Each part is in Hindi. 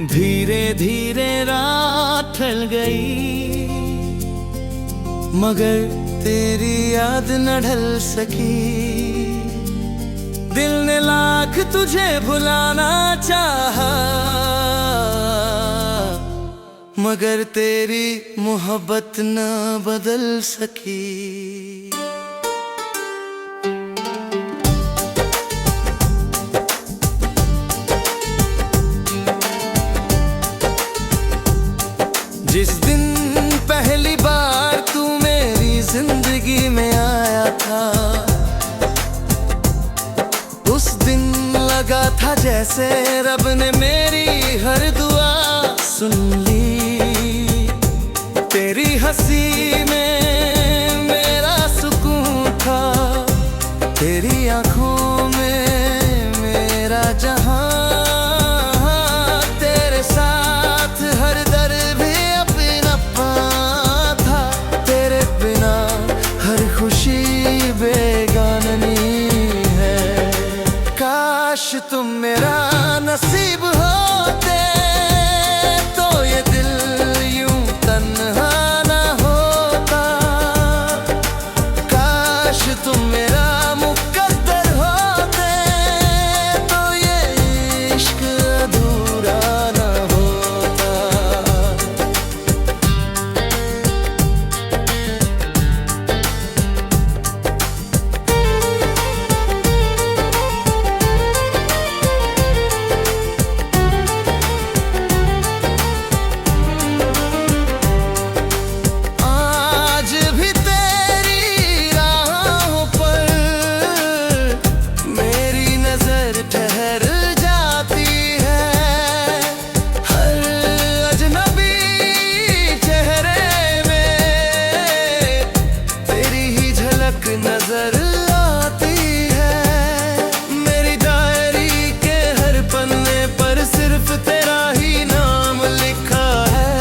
धीरे धीरे रात ढल गई, मगर तेरी याद न ढल सकी। दिल ने लाख तुझे भुलाना चाहा, मगर तेरी मोहब्बत न बदल सकी। जिस दिन पहली बार तू मेरी जिंदगी में आया था, उस दिन लगा था जैसे रब ने मेरी हर दुआ सुन ली। तेरी हंसी में मेरा सुकून था, तेरी आंखों में मेरा जहां। काश तुम मेरा नसीब होते तो ये दिल यूं तन्हा ना होता। काश तुम मेरा मुकद्दर होते तो ये इश्क अधूरा ना होता। नजर आती है मेरी डायरी के हर पन्ने पर, सिर्फ तेरा ही नाम लिखा है।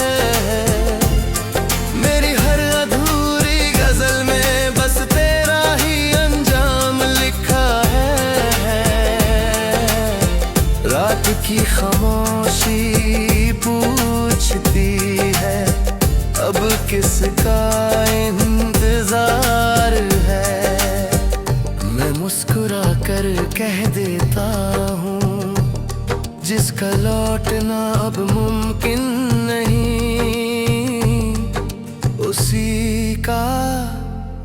मेरी हर अधूरी गजल में बस तेरा ही अंजाम लिखा है। रात की खामोशी पूछती है अब किसका इंतजार है। मैं मुस्कुरा कर कह देता हूँ जिसका लौटना अब मुमकिन नहीं, उसी का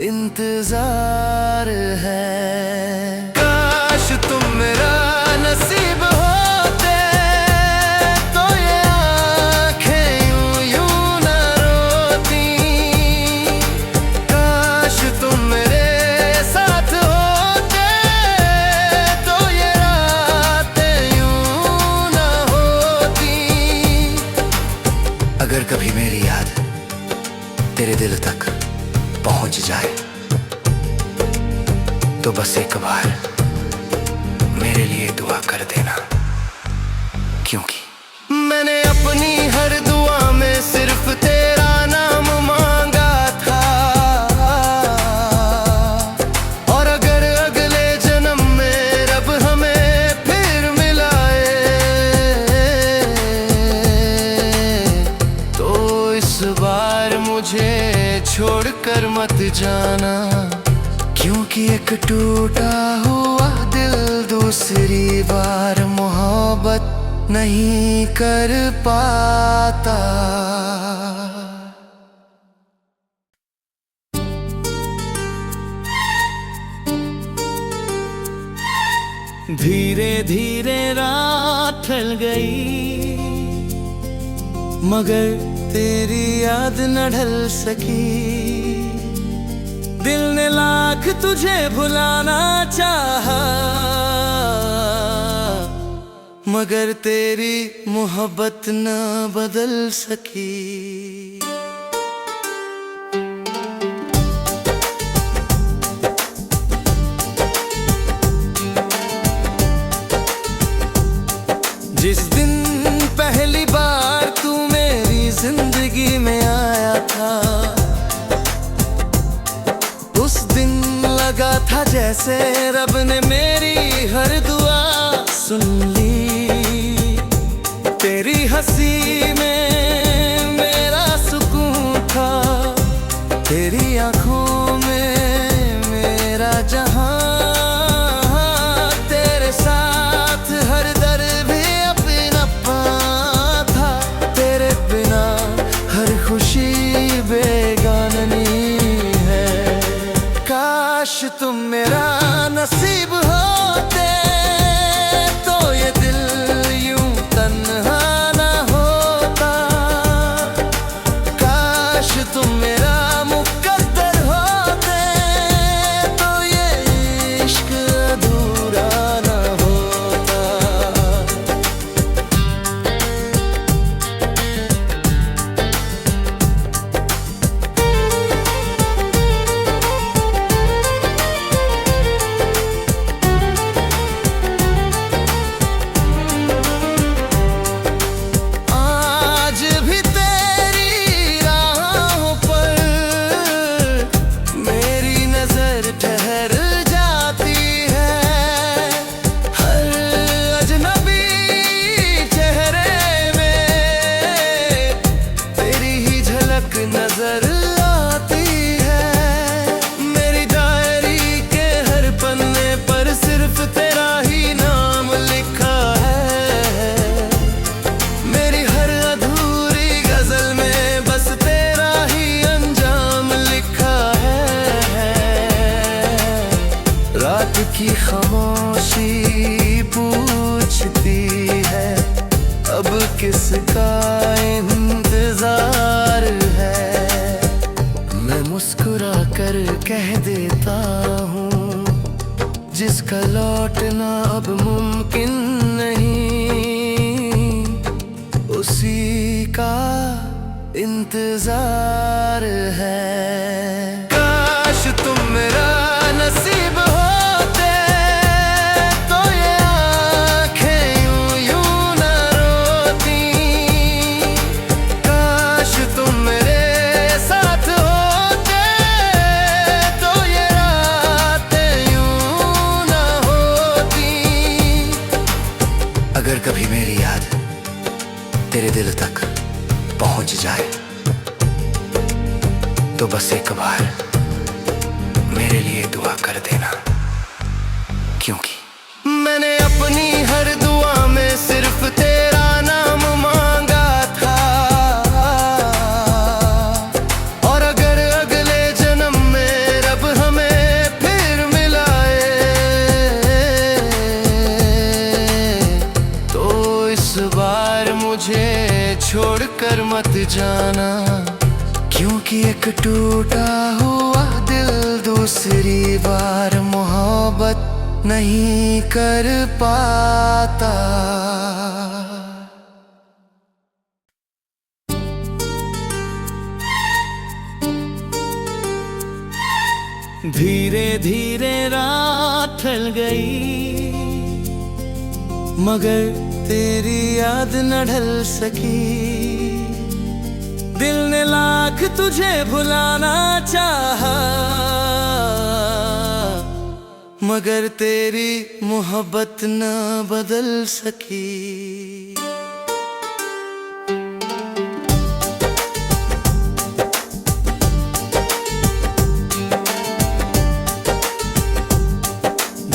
इंतजार है। काश तुम मेरा नसीब होते तो ये आँखें यूं यूं न रोती। काश तुम मेरे साथ होते तो ये रातें यूं न होती। अगर कभी मेरी याद तेरे दिल तक पहुंच जाए तो बस एक बार मेरे लिए दुआ कर देना, क्योंकि मैंने अपनी हर दुआ में सिर्फ तेरा नाम मांगा था। और अगर अगले जन्म में रब हमें फिर मिलाए तो इस बार मुझे छोड़कर मत जाना, क्योंकि एक टूटा हुआ दिल दूसरी बार मोहब्बत नहीं कर पाता। धीरे धीरे रात ढल गई, मगर तेरी याद न ढल सकी। दिल ने लाख तुझे भुलाना चाहा, मगर तेरी मोहब्बत न बदल सकी। जिस दिन पहली बार तू मेरी जिंदगी में आया था, उस दिन लगा था जैसे रब ने मेरी हर दुआ सुन ली। तेरी हंसी में मेरा सुकून था, तेरी आंखों में मेरा जहां, तेरे साथ हर दर भी अपनापन था, तेरे बिना हर खुशी बेगाननी है। काश तुम मेरा नसीब होते तो ये दिल यूं तन्हा ना होता, काश तुम मेरा मुकद्दर होते तो ये इश्क अधूरा ना होता। नजर आती है मेरी डायरी के हर पन्ने पर, सिर्फ तेरा ही नाम लिखा है। मेरी हर अधूरी गजल में बस तेरा ही अंजाम लिखा है। रात की खामोशी पूछती है अब किसका इंतजार है। मैं मुस्कुरा कर कह देता हूँ जिसका लौटना अब मुमकिन नहीं, उसी का इंतजार है। काश तुम मेरा नसीब होते तो ये आँखें यूं यूं न रोती, काश तुम मेरे साथ होते तो ये रातें यूं न होती। अगर कभी मेरी याद तेरे दिल तक पहुंच जाए तो बस एक बार मेरे लिए दुआ कर देना, क्योंकि मैंने अपनी हर दुआ में सिर्फ तेरा नाम मांगा था। और अगर अगले जन्म में रब हमें फिर मिलाए तो इस बार मुझे छोड़कर मत जाना, क्योंकि एक टूटा हुआ दिल दूसरी बार मोहब्बत नहीं कर पाता। धीरे धीरे रात ढल गई मगर तेरी याद न ढल सकी। दिल ने लाख तुझे भुलाना चाहा मगर तेरी मोहब्बत न बदल सकी।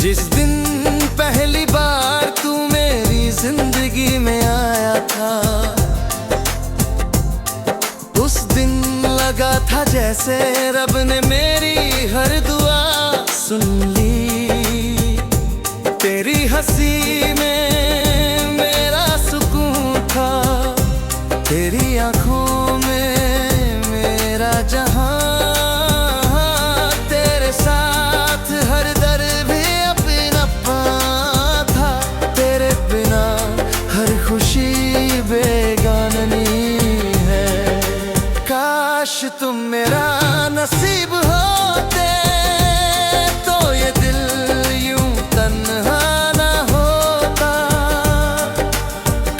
जिस दिन पहली बार तू मेरी जिंदगी में आया था, उस दिन लगा था जैसे रब ने मेरी हर दुआ सुन ली। तेरी हंसी में मेरा सुकून था, तेरी आंखों में मेरा जहां, तेरे साथ हर दर भी अपनापन था, तेरे बिना हर खुशी बेगाननी है। काश तुम मेरा नसीब होते तो ये दिल यूं तन्हा ना होता,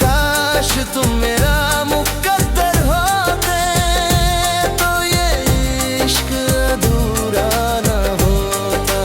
काश तुम मेरा मुकद्दर होते तो ये इश्क अधूरा ना होता।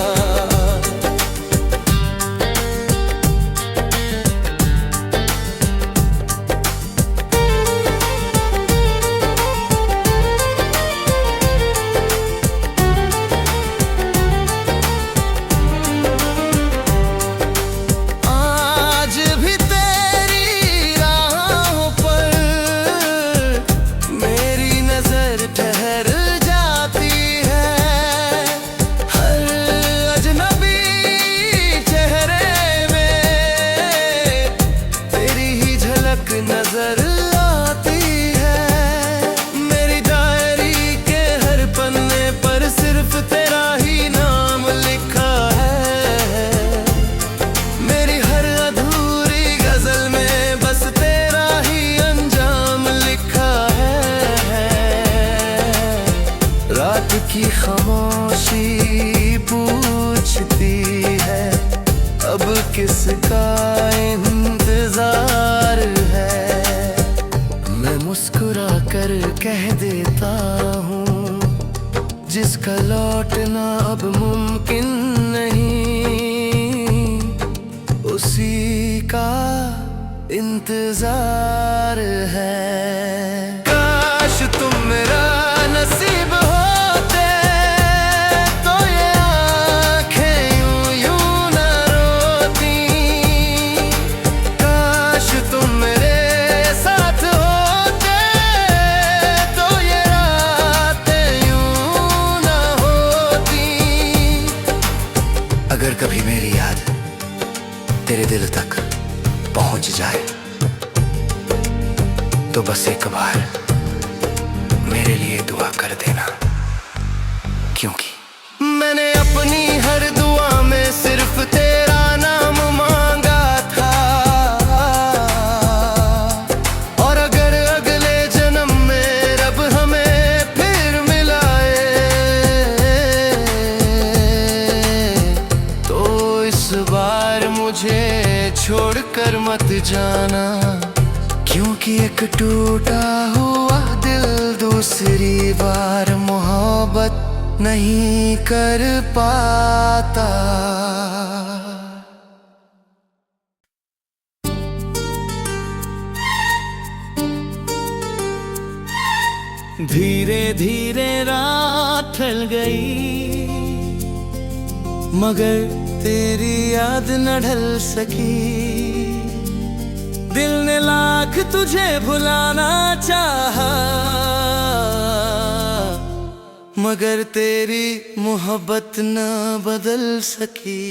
किसका इंतजार है। मैं मुस्कुरा कर कह देता हूँ, जिसका लौटना अब मुमकिन नहीं, उसी का इंतजार है। काश तुम मेरा नसीब होते, तो ये आँखें यूं यूं न रोती। काश तुम मेरे साथ होते, तो ये रातें यूं न होती। अगर कभी मेरी याद तेरे दिल तक पहुंच जाए, तो बस एक बार मेरे लिए दुआ कर देना, क्योंकि मैंने अपनी हर दुआ में सिर्फ तेरा नाम मांगा था। और अगर अगले जन्म में रब हमें फिर मिलाए, तो इस बार मुझे छोड़कर मत जाना, क्योंकि एक टूटा हुआ दिल दूसरी बार मोहब्बत नहीं कर पाता। धीरे धीरे रात ढल गई, मगर तेरी याद न ढल सकी। दिल ने लाख तुझे भुलाना चाहा, मगर तेरी मोहब्बत न बदल सकी।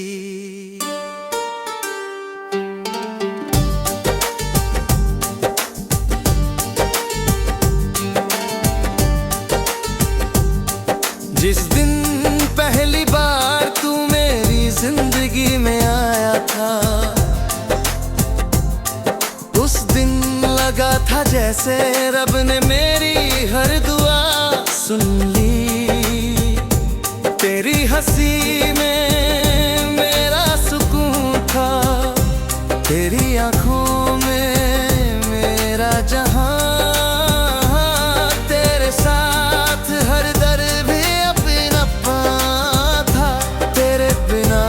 जिस दिन पहली बार तू मेरी जिंदगी में आया था, उस दिन लगा था जैसे रब ने मेरी हर दुआ सुन ली। तेरी हंसी में मेरा सुकून था, तेरी आंखों में मेरा जहां। तेरे साथ हर दर भी अपना था, तेरे बिना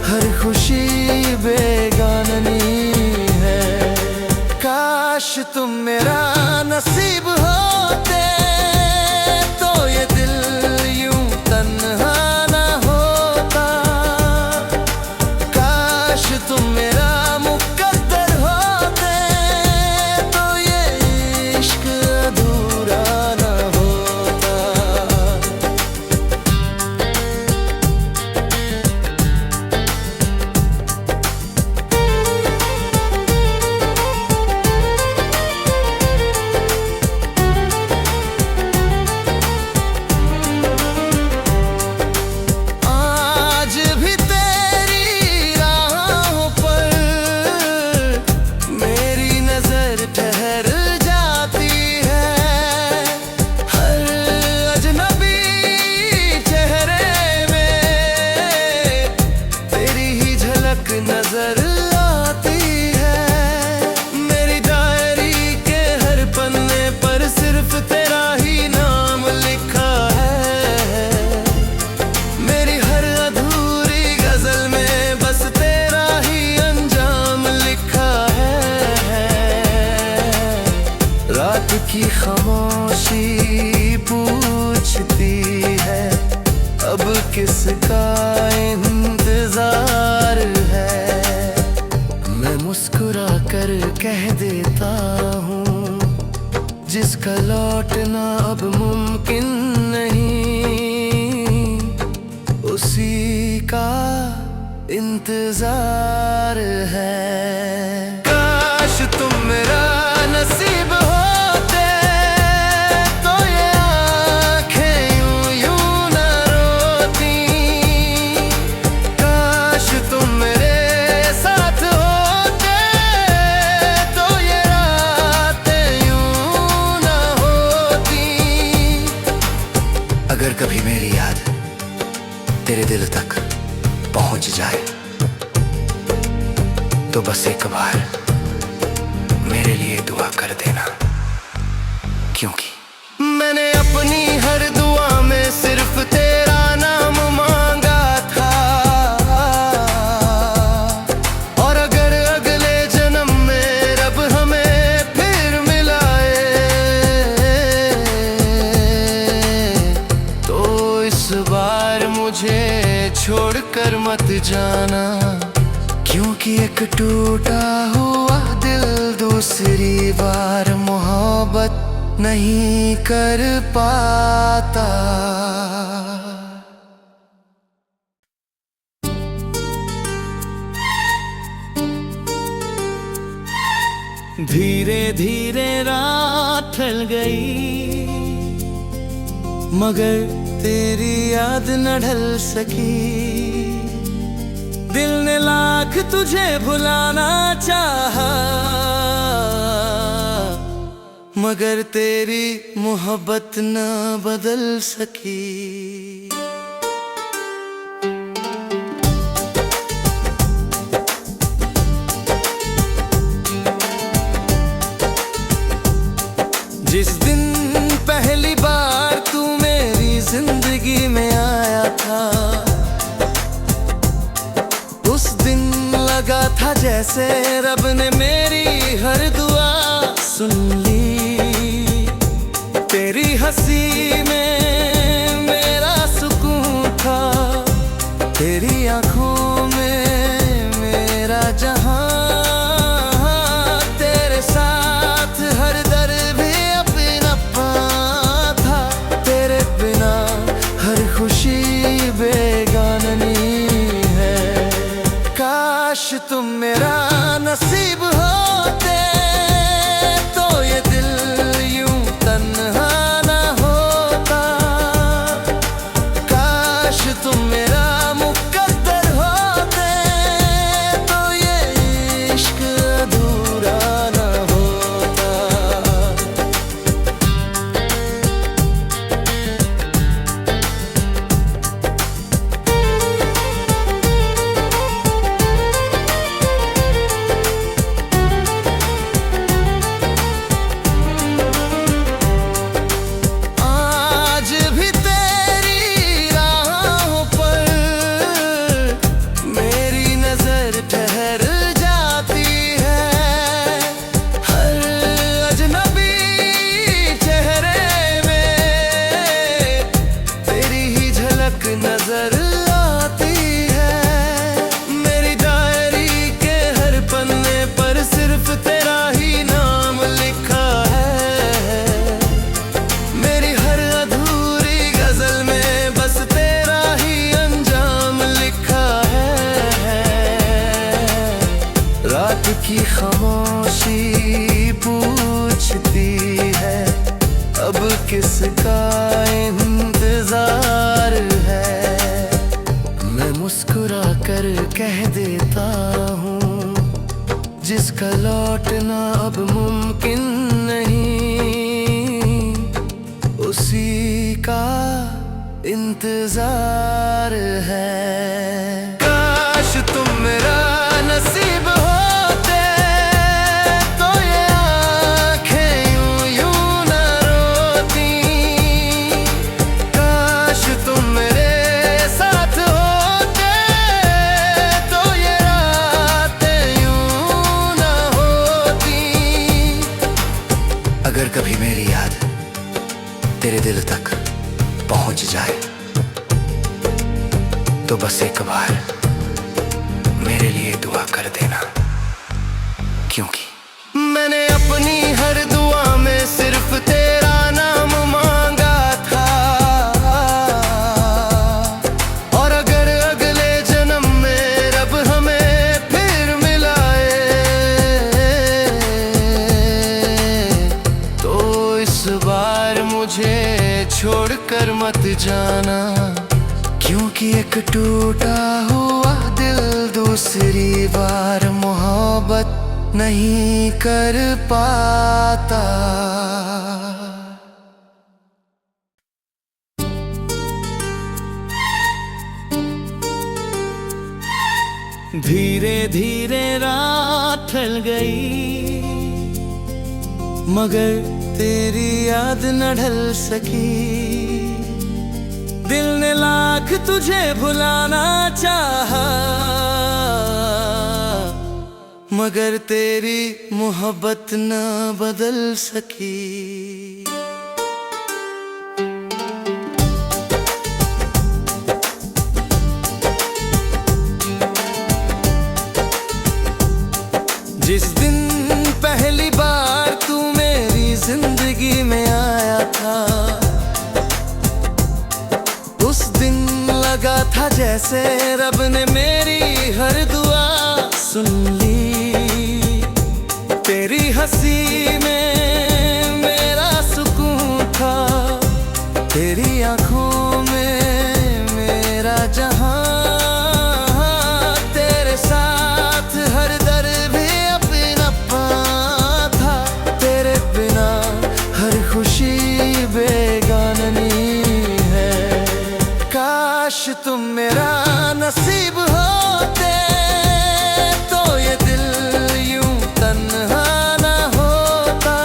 हर खुशी बेगानी है। काश तुम मेरा नसीब होते, तो ये दिल यूं तन्हा न होता। काश तुम मेरा मुकद्दर होते, तो ये इश्क अधूरा न होता। नजर आती है मेरी डायरी के हर पन्ने पर, सिर्फ तेरा ही नाम लिखा है। मेरी हर अधूरी गजल में बस तेरा ही अंजाम लिखा है। रात की खामोशी पूछती है, अब किसका इंतजार है। मैं मुस्कुरा कर कह देता हूँ, जिसका लौटना अब मुमकिन नहीं, उसी का इंतजार है। काश तुम मेरा नसीब होते, तो ये आँखें यूं यूं न रोती। काश तुम मेरे साथ होते, तो ये रातें यूं न होती। अगर कभी मेरी याद तेरे दिल तक पहुंच जाए, तो बस एक बार मेरे लिए दुआ कर देना, क्योंकि मैंने अपनी हर दुआ में सिर्फ तेरा नाम मांगा था। और अगर अगले जन्म में रब हमें फिर मिलाए तो इस बार मुझे छोड़कर मत जाना, क्योंकि एक टूटा हुआ दिल दूसरी बार मोहब्बत नहीं कर पाता। धीरे धीरे रात ढल गई, मगर तेरी याद न ढल सकी। दिल ने लाख तुझे भुलाना चाहा, मगर तेरी मोहब्बत न बदल सकी। जिस दिन पहली बार तू मेरी जिंदगी में आया था, उस दिन लगा था जैसे रब ने मेरी हर दुआ सुन ली। तेरी हंसी में मेरा सुकून था, तेरी आंखों में मेरा जहां। तेरे साथ हर दर भी अपना था, तेरे बिना हर खुशी बेगानी है। काश तुम मेरा नसीब होते तो ये दिल यूं तन्हा ना होता। काश तुम मेरा मुकद्दर होते तो ये इश्क अधूरा ना होता। नजर आती है मेरी डायरी के हर पन्ने पर, सिर्फ तेरा ही नाम लिखा है। मेरी हर अधूरी गजल में बस तेरा ही अंजाम लिखा है। रात की खामोशी पूछती है अब किसका इंतजार है। मैं मुस्कुरा कर कह देता हूँ जिसका लौटना अब मुमकिन नहीं, उसी का इंतजार है। काश तुम मेरा नसीब होते तो ये आँखें यूं यूं न रोती। काश तुम मेरे साथ होते तो ये रातें यूं न होती। अगर कभी मेरी याद तेरे दिल तक पहुंच जाए तो बस एक बार मेरे लिए दुआ कर देना, क्योंकि मैंने अपनी हर दुआ में सिर्फ तेरा नाम मांगा था। और अगर अगले जन्म में रब हमें फिर मिलाए तो इस बार मुझे छोड़कर मत जाना, क्योंकि एक टूटा हुआ दिल दूसरी बार मोहब्बत नहीं कर पाता। धीरे धीरे रात ढल गई, मगर तेरी याद न ढल सकी। दिल ने लाख तुझे भुलाना चाहा, मगर तेरी मोहब्बत न बदल सकी। जिस दिन पहली बार तू मेरी जिंदगी में आया था, उस दिन लगा था जैसे रब ने मेरी हर दुआ सुन ली। तेरी हंसी में मेरा सुकून था, तेरी आंखों में मेरा जहां। तेरे साथ हर दर्द भी अपना था, तेरे बिना हर खुशी बेगानी है। काश तुम मेरा नसीब होते, तो ये दिल यूं तन्हा ना होता।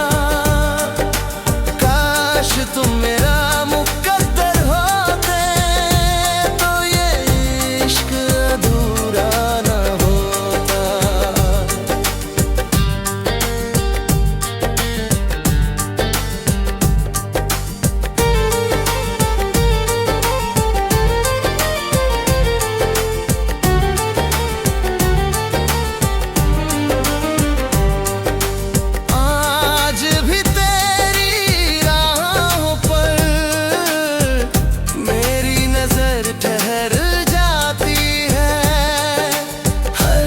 काश तुम मेरा मुकद्दर होते, तो ये इश्क अधूरा ना होता। आज भी तेरी राहों पर मेरी नजर ठहर जाती है। हर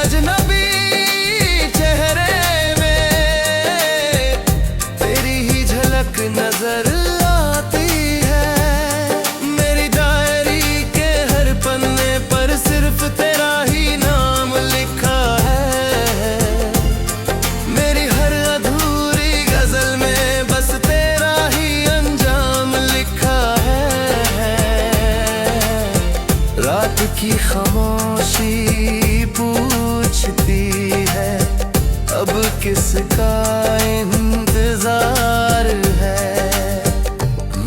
अजनबी चेहरे में तेरी ही झलक नजर आती है। मेरी डायरी के हर पन्ने पर सिर्फ तेरा ही नाम लिखा है। मेरी हर अधूरी गजल में बस तेरा ही अंजाम लिखा है। रात की खामोशी पूछती है, अब किसका इंतजार है।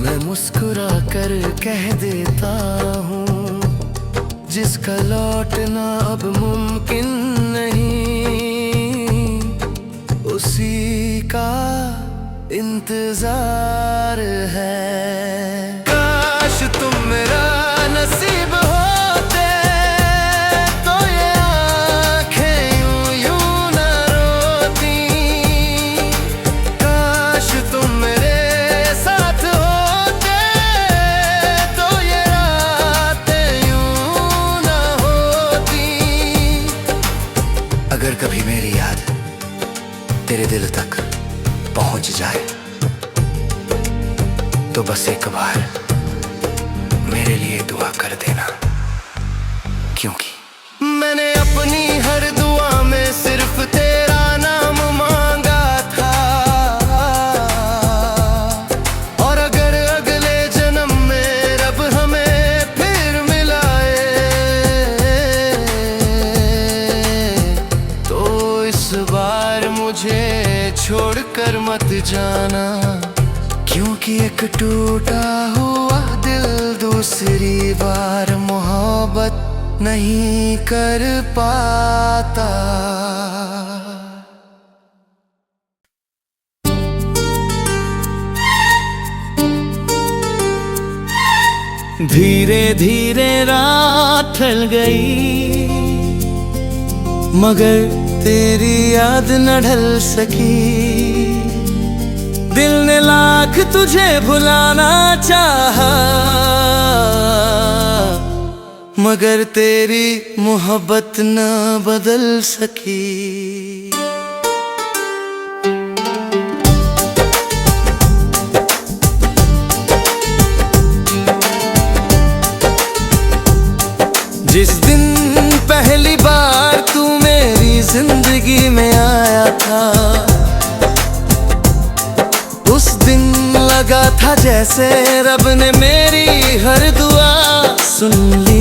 मैं मुस्कुरा कर कह देता हूँ, जिसका लौटना अब मुमकिन नहीं, उसी का इंतजार है। काश तुम मेरा नसीब होते, तो ये आँखें यूं यूं न रोती। काश तुम मेरे साथ होते, तो ये रातें यूं न होती। अगर कभी मेरी याद तेरे दिल तक पहुंच जाए, तो बस एक बार मेरे लिए दुआ कर देना, क्योंकि मैंने अपनी हर दुआ में सिर्फ तेरा नाम मांगा था। और अगर अगले जन्म में रब हमें फिर मिलाए, तो इस बार मुझे छोड़कर मत जाना, क्योंकि एक टूटा हुआ दिल दूसरी बार मोहब्बत नहीं कर पाता। धीरे धीरे रात ढल गई, मगर तेरी याद न ढल सकी। दिल ने लाख तुझे भुलाना चाहा, मगर तेरी मोहब्बत न बदल सकी। जिस दिन पहली बार तू मेरी जिंदगी में आया था, उस दिन लगा था जैसे रब ने मेरी हर दुआ सुन ली।